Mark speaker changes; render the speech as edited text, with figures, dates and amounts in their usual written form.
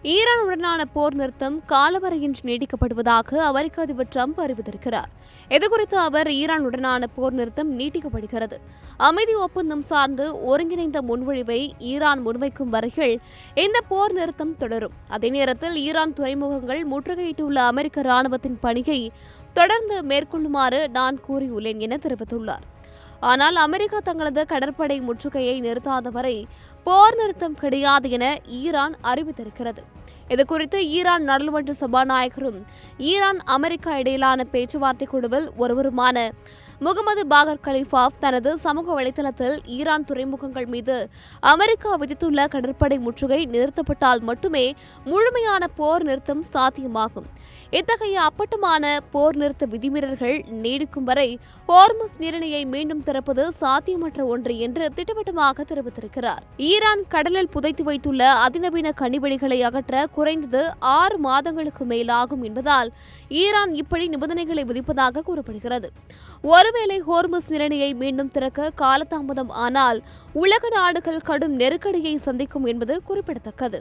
Speaker 1: ஈரானுடனான போர் நிறுத்தம் காலவரையின்றி நீட்டிக்கப்படுவதாக அமெரிக்க அதிபர் டிரம்ப் அறிவித்திருக்கிறார். இதுகுறித்து அவர் ஈரானுடனான போர் நிறுத்தம் நீட்டிக்கப்படுகிறது, அமைதி ஒப்பந்தம் சார்ந்து ஒருங்கிணைந்த முன்மொழிவை ஈரான் முன்வைக்கும் வரையில் இந்த போர் நிறுத்தம் தொடரும். அதே நேரத்தில் ஈரான் துறைமுகங்கள் முற்றுகையிட்டுள்ள அமெரிக்க ராணுவத்தின் பணியை தொடர்ந்து மேற்கொள்ளுமாறு நான் கூறியுள்ளேன் என தெரிவித்துள்ளார். ஆனால் அமெரிக்கா தங்களது கடற்படை முற்றுகையை நிறுத்தாத வரை போர் நிறுத்தம் கிடையாது என ஈரான் அறிவித்திருக்கிறது. இதுகுறித்து ஈரான் நாடாளுமன்ற சபாநாயகரும் ஈரான் அமெரிக்கா இடையிலான பேச்சுவார்த்தை குழுவில் ஒருவருமான முகமது பாகர் கலிஃபாப் தனது சமூக வலைதளத்தில் ஈரான் துறைமுகங்கள் மீது அமெரிக்கா விதித்துள்ள கடற்படை முற்றுகை நிறுத்தப்பட்டால் மட்டுமே முழுமையான போர் நிறுத்தம் சாத்தியமாகும். இத்தகைய அப்பட்டமான போர் நிறுத்த விதிமீறல்கள் நீடிக்கும் வரை ஹோர்முஸ் நீரிணையை மீண்டும் திறப்பது சாத்தியமற்ற ஒன்று என்று திட்டவட்டமாக தெரிவித்திருக்கிறார். ஈரான் கடலில் புதைத்து வைத்துள்ள அதிநவீன கனிவெடிகளை அகற்ற குறைந்தது 6 மாதங்களுக்கு மேலாகும் என்பதால் ஈரான் இப்படி நிபந்தனைகளை விதிப்பதாக கூறப்படுகிறது. ஒருவேளை ஹோர்முஸ் நீரிணையை மீண்டும் திறக்க காலதாமதம் ஆனால் உலக நாடுகள் கடும் நெருக்கடியை சந்திக்கும் என்பது குறிப்பிடத்தக்கது.